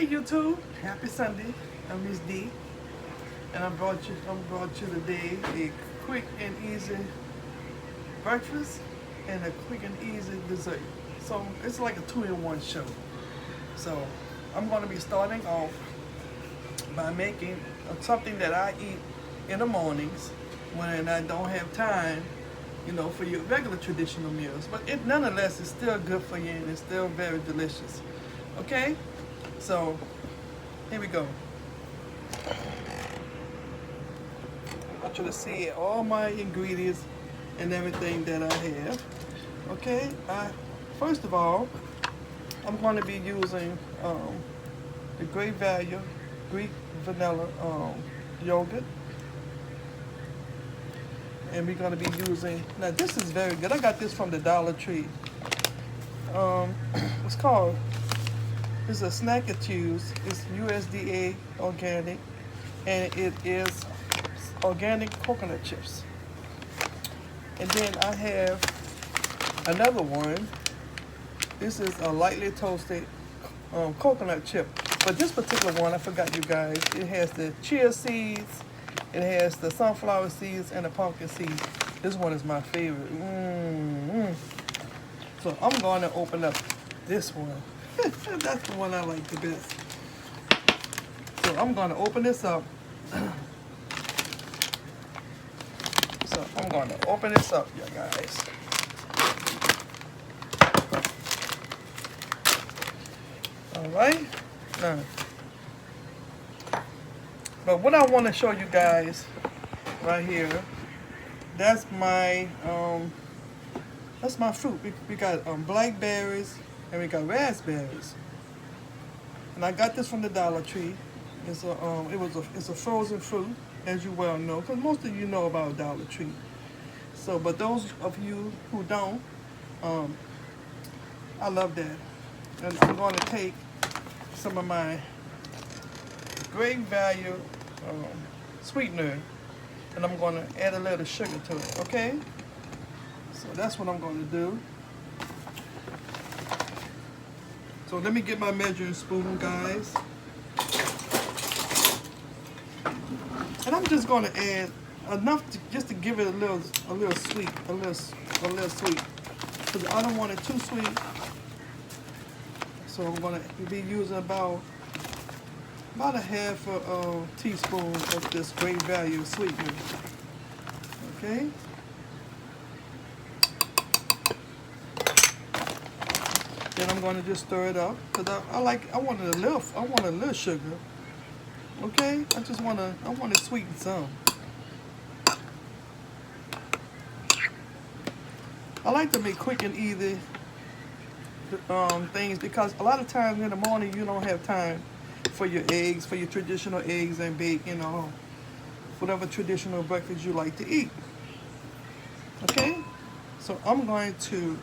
Hey YouTube, happy Sunday. I'm Miss D, and I brought you today a quick and easy breakfast and a quick and easy dessert. So it's like a two-in-one show. So I'm going to be starting off by making something that I eat in the mornings when I don't have time, for your regular traditional meals. But it nonetheless is still good for you and it's still very delicious. Okay? So here we go. I want you to see all my ingredients and everything that I have. Okay? First of all, I'm going to be using the Great Value Greek vanilla yogurt. And we're going to be using, now this is very good. I got this from the Dollar Tree. It's a snack and chews. It's USDA organic, and it is organic coconut chips. And then I have another one. This is a lightly toasted coconut chip. But this particular one, I forgot you guys, it has the chia seeds, it has the sunflower seeds, and the pumpkin seeds. This one is my favorite. So I'm going to open up this one. That's the one I like the best. So I'm going to open this up. So I'm going to open this up, you guys. All right. Now, but what I want to show you guys right here, that's my fruit. We got blackberries and we got raspberries. And I got this from the Dollar Tree. It's a frozen fruit, as you well know, because most of you know about Dollar Tree. So, but those of you who don't, I love that. And I'm going to take some of my Great Value sweetener, and I'm going to add a little sugar to it, okay? So that's what I'm going to do. So let me get my measuring spoon, guys. And I'm just going to add enough just to give it a little sweet, a little sweet, because I don't want it too sweet. So I'm going to be using about a half a teaspoon of this Great Value sweetener. Okay. Then I'm going to just stir it up because I want a little sugar. Okay. I want to sweeten some. I like to make quick and easy things because a lot of times in the morning you don't have time for your eggs, for your traditional eggs and bacon, whatever traditional breakfast you like to eat. Okay, so I'm going to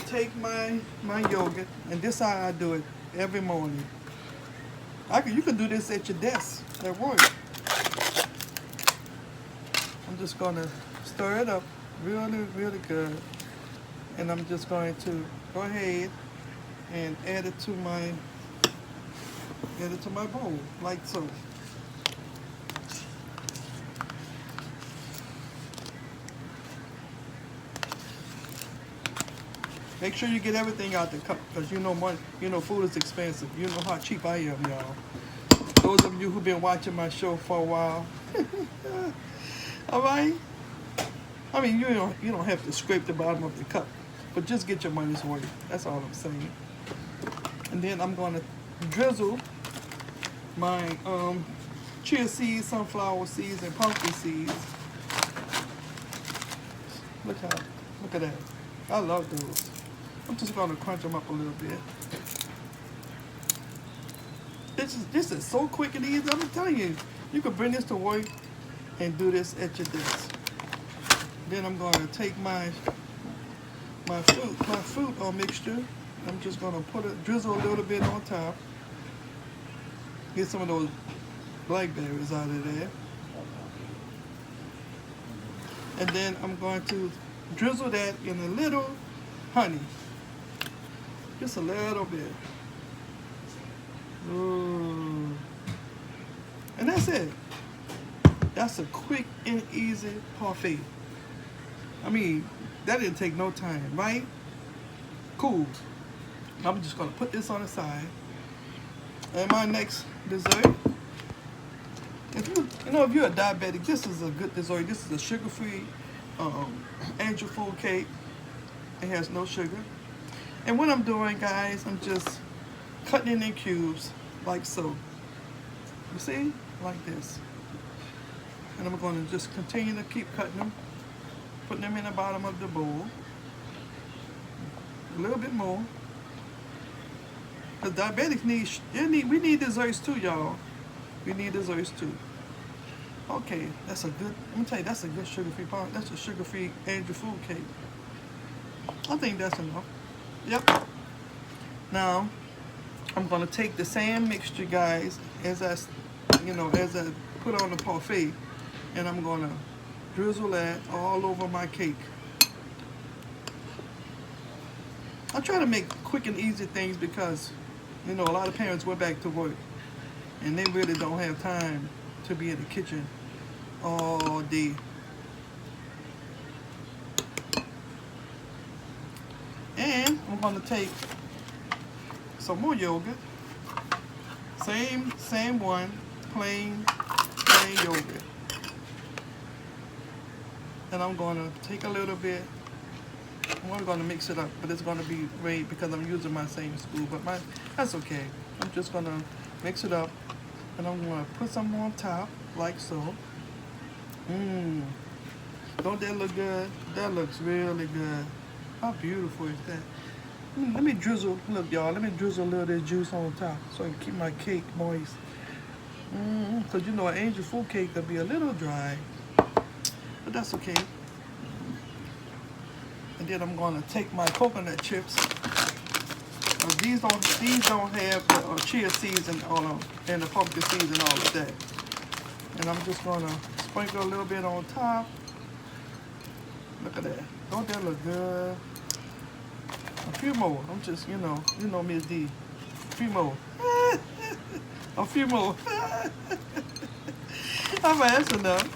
take my yogurt, and this is how I do it every morning. You can do this at your desk at work. I'm just gonna stir it up really, really good, and I'm just going to go ahead and add it to my bowl, like so. Make sure you get everything out the cup, because food is expensive. You know how cheap I am, y'all. Those of you who've been watching my show for a while. All right. I mean, you don't have to scrape the bottom of the cup, but just get your money's worth. That's all I'm saying. And then I'm going to drizzle my chia seeds, sunflower seeds, and pumpkin seeds. Look at that. I love those. I'm just going to crunch them up a little bit. This is so quick and easy. I'm telling you, you can bring this to work and do this at your desk. Then I'm going to take my fruit mixture. I'm just going to drizzle a little bit on top. Get some of those blackberries out of there. And then I'm going to drizzle that in a little honey. Just a little bit. Ooh. And that's it. That's a quick and easy parfait. I mean, that didn't take no time, right? Cool. I'm just gonna put this on the side. And my next dessert, if you're a diabetic, this is a good dessert. This is a sugar-free angel food cake. It has no sugar. And what I'm doing, guys, I'm just cutting it in cubes, like so. You see? Like this. And I'm going to just continue to keep cutting them, putting them in the bottom of the bowl. A little bit more. Because diabetics we need desserts too, y'all. We need desserts too. Okay, that's a good, let me tell you, that's a good sugar-free part. That's a sugar-free angel food cake. I think that's enough. Yep. Now, I'm gonna take the same mixture, guys, as I put on the parfait, and I'm gonna drizzle that all over my cake. I try to make quick and easy things because, a lot of parents went back to work, and they really don't have time to be in the kitchen all day. And I'm gonna take some more yogurt. Same one, plain yogurt. And I'm gonna take a little bit. I'm gonna mix it up, but it's gonna be great because I'm using my same spoon. But that's okay. I'm just gonna mix it up, and I'm gonna put some on top, like so. Don't that look good? That looks really good. How beautiful is that? Let me drizzle, look y'all, let me drizzle a little of this juice on top so I can keep my cake moist. Because an angel food cake could be a little dry, but that's okay. And then I'm gonna take my coconut chips. These don't have the chia seeds and and the pumpkin seeds and all of that. And I'm just gonna sprinkle a little bit on top. Look at that. Don't that look good? A few more. I'm just, Miss D. A few more. A few more. All right, that's enough.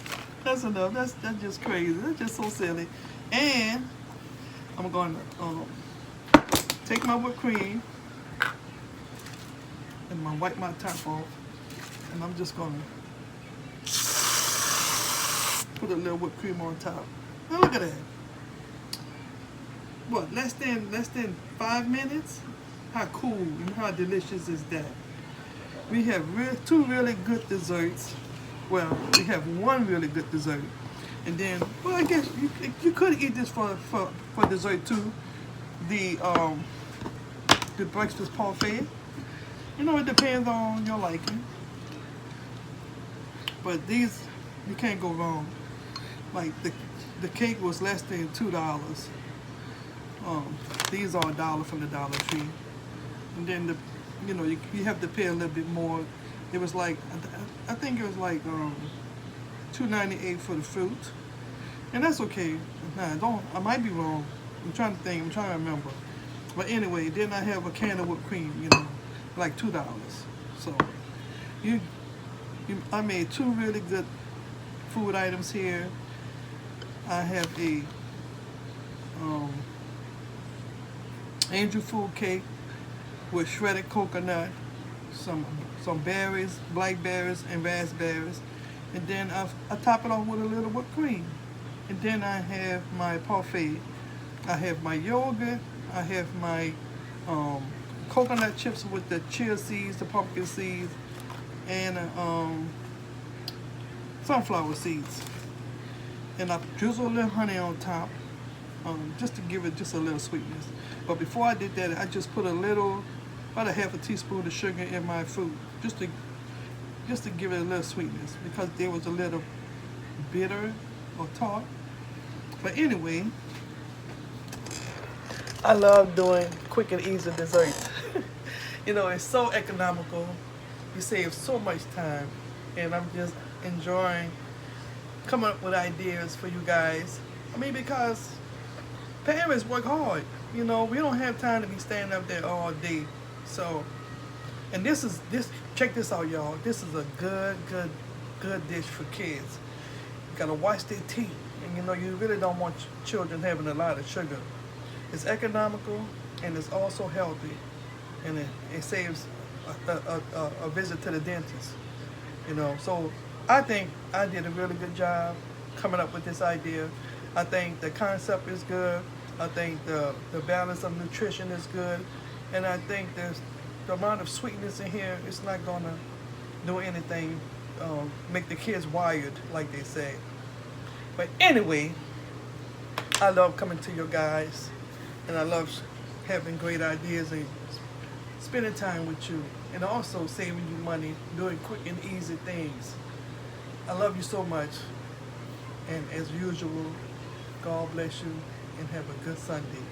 That's enough. That's just crazy. That's just so silly. And I'm going to take my whipped cream and I'm going to wipe my top off. And I'm just going to put a little whipped cream on top. Now look at that. What, less than 5 minutes? How cool and how delicious is that? We have two really good desserts. Well, we have one really good dessert. And then, well, I guess you could eat this for dessert too. The breakfast parfait. It depends on your liking. But these, you can't go wrong. Like the cake was less than $2. These are $1 from the Dollar Tree. And then you have to pay a little bit more. It was like, I think it was like $2.98 for the fruit. And that's okay. I might be wrong. I'm trying to remember. But anyway, then I have a can of whipped cream, like $2. So I made two really good food items here. I have a angel food cake with shredded coconut, some berries, blackberries and raspberries, and then I top it off with a little whipped cream. And then I have my parfait. I have my yogurt. I have my coconut chips with the chia seeds, the pumpkin seeds, and sunflower seeds. And I drizzle a little honey on top, just to give it just a little sweetness. But before I did that, I just put about a half a teaspoon of sugar in my food, just to give it a little sweetness, because there was a little bitter or tart. But anyway, I love doing quick and easy desserts. It's so economical. You save so much time, and I'm just enjoying coming up with ideas for you guys. Because parents work hard. We don't have time to be standing up there all day. So And check this out, y'all. This is a good dish for kids. You gotta watch their teeth. And you know, you really don't want children having a lot of sugar. It's economical and it's also healthy. And it saves a visit to the dentist. You know, so I think I did a really good job coming up with this idea. I think the concept is good. I think the balance of nutrition is good. And I think the amount of sweetness in here is not going to do anything, make the kids wired, like they say. But anyway, I love coming to you guys. And I love having great ideas and spending time with you. And also saving you money, doing quick and easy things. I love you so much. And as usual, God bless you and have a good Sunday.